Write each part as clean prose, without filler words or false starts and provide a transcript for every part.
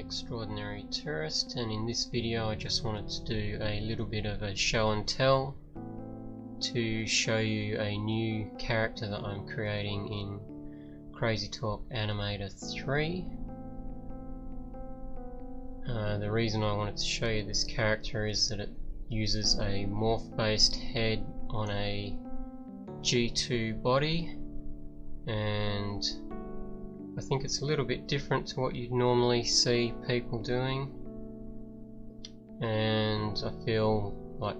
Extraordinary Tourist, and in this video I just wanted to do a little bit of a show and tell to show you a new character that I'm creating in CrazyTalk Animator 3. The reason I wanted to show you this character is that it uses a morph based head on a G2 body, and I think it's a little bit different to what you'd normally see people doing, and I feel like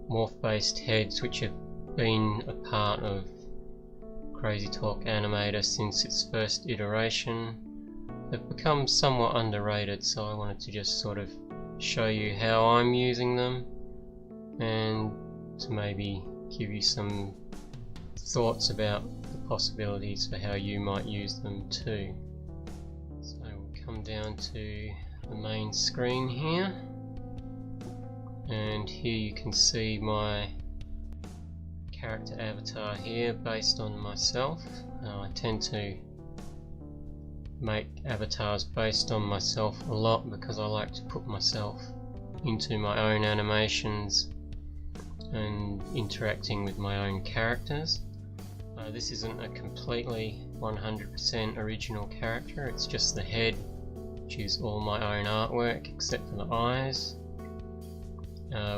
morph based heads, which have been a part of CrazyTalk Animator since its first iteration, have become somewhat underrated, so I wanted to just sort of show you how I'm using them and to maybe give you some thoughts about the possibilities for how you might use them too. So we'll come down to the main screen here, and here you can see my character avatar here based on myself. I tend to make avatars based on myself a lot because I like to put myself into my own animations and interacting with my own characters. This isn't a completely 100% original character, it's just the head, which is all my own artwork except for the eyes,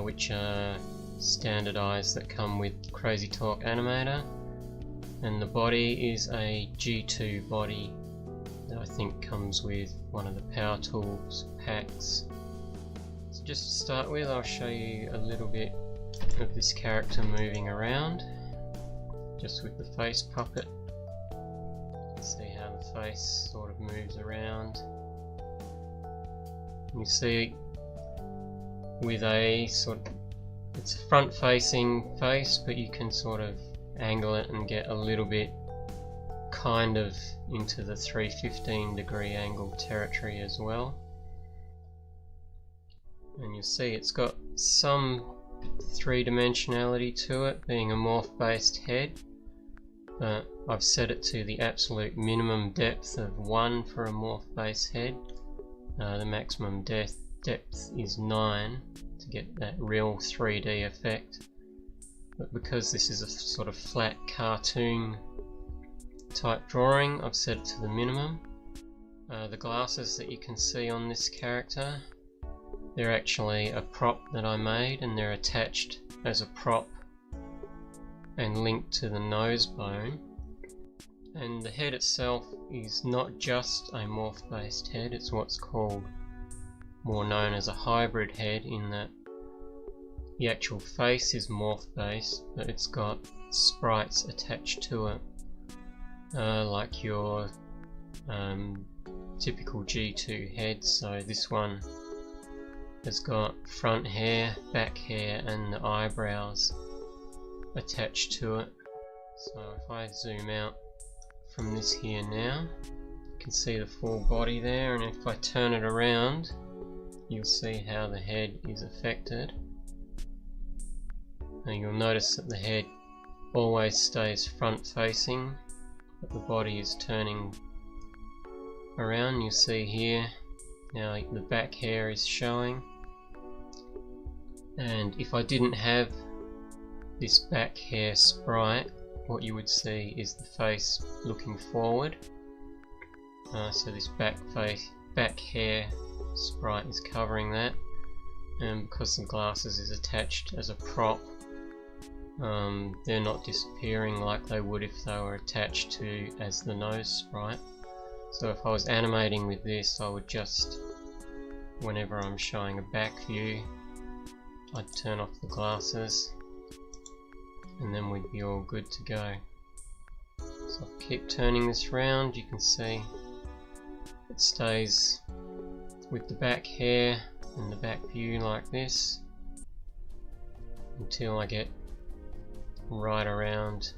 which are standard eyes that come with CrazyTalk Animator, and the body is a G2 body that I think comes with one of the Power Tools packs. So just to start with, I'll show you a little bit of this character moving around just with the face puppet. See how the face sort of moves around. You see with a sort of, it's a front facing face, but you can sort of angle it and get a little bit kind of into the 315 degree angle territory as well. And you'll see it's got some three-dimensionality to it, being a morph based head. I've set it to the absolute minimum depth of 1 for a morph based head. The maximum depth is 9 to get that real 3D effect. But because this is a sort of flat cartoon type drawing, I've set it to the minimum. The glasses that you can see on this character, they're actually a prop that I made, and they're attached as a prop and linked to the nose bone. And the head itself is not just a morph based head, it's what's called, more known as a hybrid head, in that the actual face is morph based, but it's got sprites attached to it, like your typical G2 head. So this one has got front hair, back hair and the eyebrows attached to it. So if I zoom out from this here now, you can see the full body there, and if I turn it around you'll see how the head is affected. And you'll notice that the head always stays front facing, but the body is turning around. You see here now the back hair is showing, and if I didn't have this back hair sprite, what you would see is the face looking forward. So this back hair sprite is covering that, and because the glasses is attached as a prop, they're not disappearing like they would if they were attached to as the nose sprite. So if I was animating with this, I would just, whenever I'm showing a back view, I'd turn off the glasses and then we'd be all good to go. So I'll keep turning this round. You can see it stays with the back hair and the back view like this until I get right around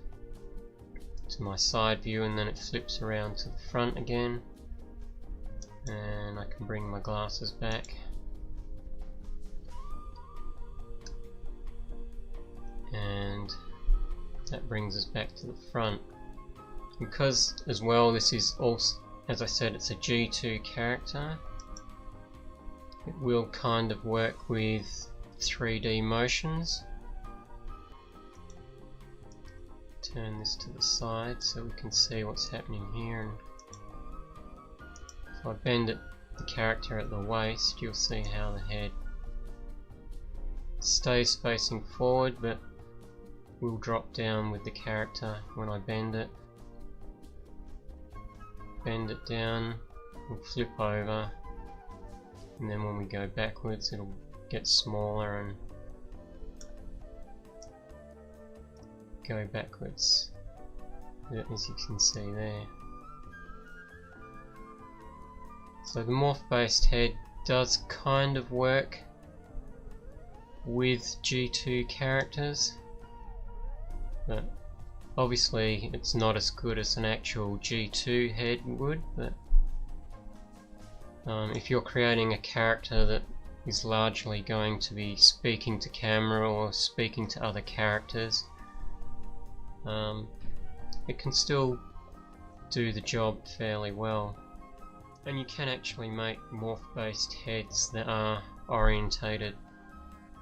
to my side view, and then it flips around to the front again, and I can bring my glasses back. And that brings us back to the front. Because as well this is also, as I said, it's a G2 character, it will kind of work with 3D motions. Turn this to the side so we can see what's happening here, and if I bend the character at the waist, you'll see how the head stays facing forward but will drop down with the character when I bend it. Bend it down, we'll flip over, and then when we go backwards it'll get smaller and go backwards, as you can see there. So the morph based head does kind of work with G2 characters, but obviously it's not as good as an actual G2 head would. But if you're creating a character that is largely going to be speaking to camera or speaking to other characters, it can still do the job fairly well. And you can actually make morph based heads that are orientated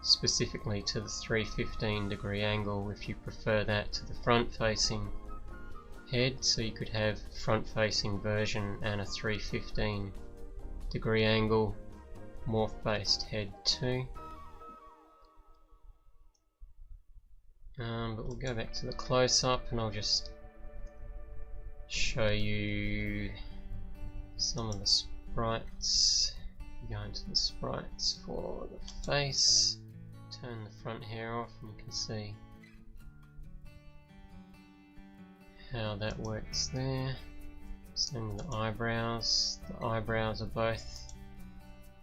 specifically to the 315 degree angle if you prefer that to the front facing head. So you could have front facing version and a 315 degree angle morph based head too. But we'll go back to the close-up and I'll just show you some of the sprites. Go into the sprites for the face, turn the front hair off, and you can see how that works there. Same with the eyebrows. The eyebrows are both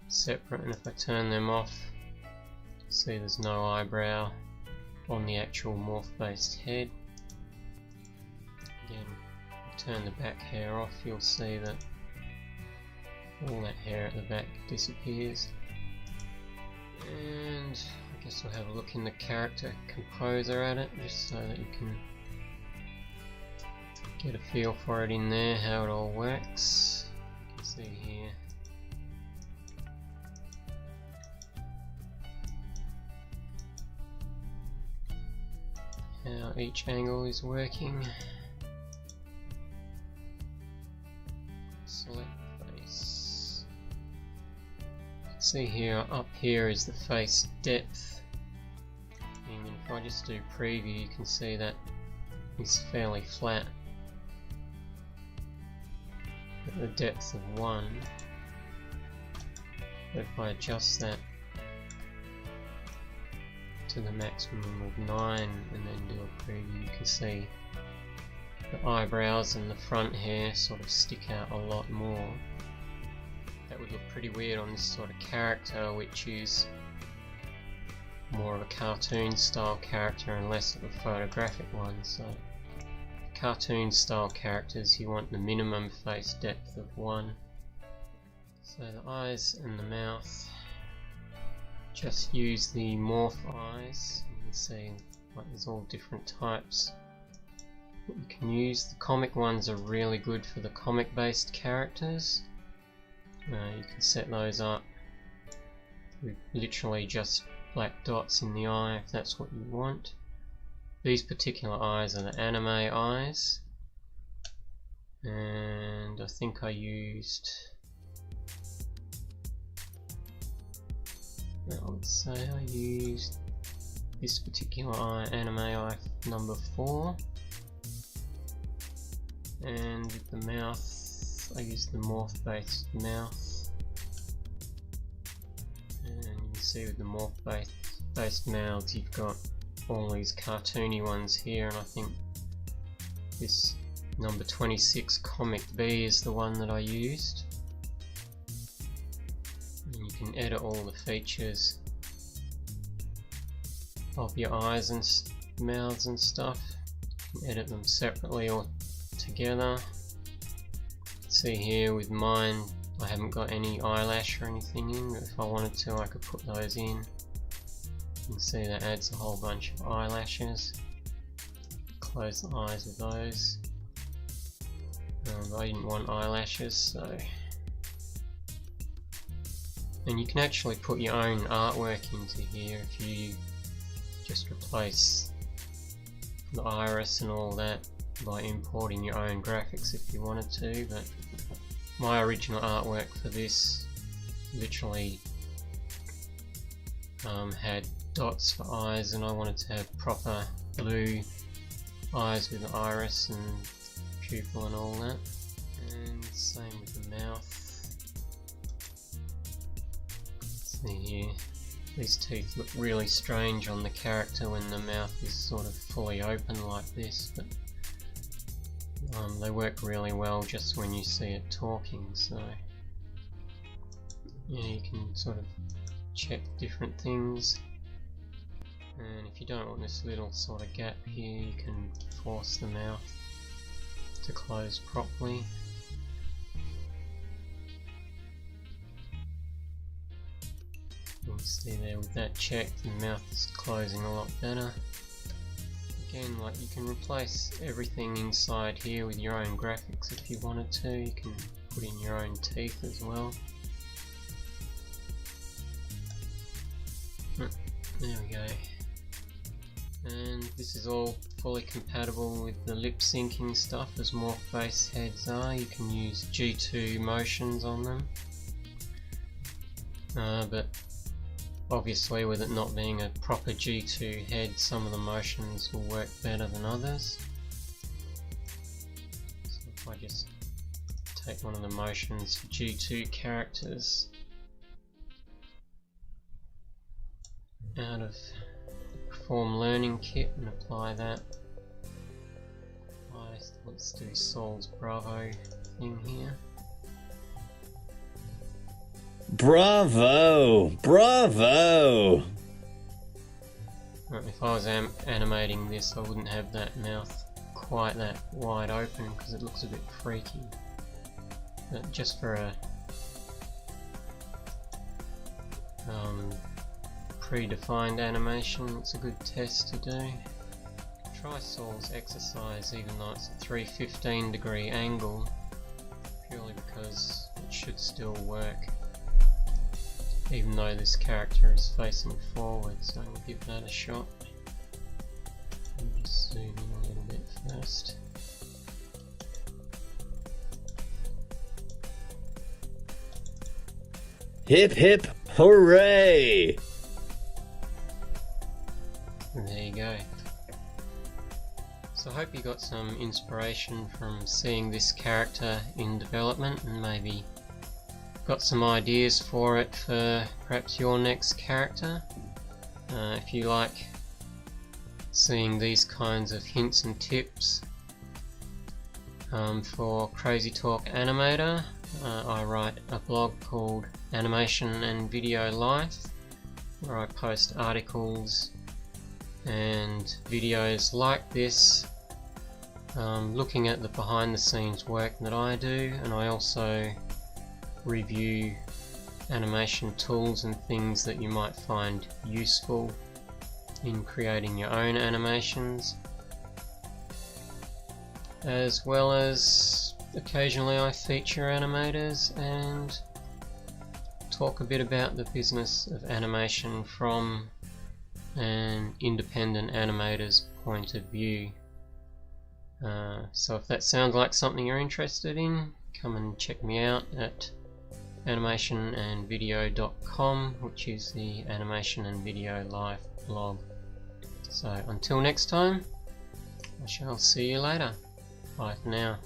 separate, and if I turn them off, see there's no eyebrow on the actual morph based head. Again, turn the back hair off, you'll see that all that hair at the back disappears. And I guess we'll have a look in the character composer at it, just so that you can get a feel for it in there, how it all works. You can see here how each angle is working. Select face. You can see here, up here is the face depth, and if I just do preview, you can see that it's fairly flat at the depth of 1. But if I adjust that to the maximum of 9 and then do a preview, you can see the eyebrows and the front hair sort of stick out a lot more. That would look pretty weird on this sort of character, which is more of a cartoon style character and less of a photographic one. So cartoon style characters, you want the minimum face depth of 1. So the eyes and the mouth, just use the morph eyes. You can see like there's all different types that you can use. The comic ones are really good for the comic based characters. You can set those up with literally just black dots in the eye if that's what you want. These particular eyes are the anime eyes, and I think I used, let's say I used this particular eye, anime eye number 4, and with the mouth I used the morph based mouth, and you can see with the morph based mouths you've got all these cartoony ones here, and I think this number 26 Comic B is the one that I used. And you can edit all the features of your eyes and mouths and stuff. You can edit them separately or together. See here with mine, I haven't got any eyelash or anything in, but if I wanted to I could put those in. You can see that adds a whole bunch of eyelashes. Close the eyes with those. But I didn't want eyelashes, so And you can actually put your own artwork into here if you just replace the iris and all that by importing your own graphics if you wanted to, but my original artwork for this literally had dots for eyes, and I wanted to have proper blue eyes with the iris and pupil and all that. And same with the mouth. See here, these teeth look really strange on the character when the mouth is sort of fully open like this, but they work really well just when you see it talking. So yeah, you can sort of check different things, and if you don't want this little sort of gap here, you can force the mouth to close properly. You can see there with that checked, the mouth is closing a lot better. Again, like, you can replace everything inside here with your own graphics if you wanted to. You can put in your own teeth as well. There we go. And this is all fully compatible with the lip syncing stuff as Morph base heads are. You can use G2 motions on them. But obviously, with it not being a proper G2 head, some of the motions will work better than others. So if I just take one of the motions for G2 characters out of the Perform Learning Kit and apply that. Let's do Saul's Bravo thing here. Bravo! Bravo! Right, if I was animating this, I wouldn't have that mouth quite that wide open because it looks a bit freaky. But just for a predefined animation, it's a good test to do. Try Saul's exercise even though it's a 315-degree angle, purely because it should still work even though this character is facing forward. So we'll give that a shot. I'll just zoom in a little bit first. Hip hip hooray! And there you go. So I hope you got some inspiration from seeing this character in development and maybe got some ideas for it for perhaps your next character. If you like seeing these kinds of hints and tips for CrazyTalk Animator, I write a blog called Animation and Video Life, where I post articles and videos like this, looking at the behind the scenes work that I do, and I also review animation tools and things that you might find useful in creating your own animations, as well as occasionally I feature animators and talk a bit about the business of animation from an independent animator's point of view. So if that sounds like something you're interested in, come and check me out at animationandvideo.com, which is the Animation and Video Life blog. So until next time, I shall see you later. Bye for now.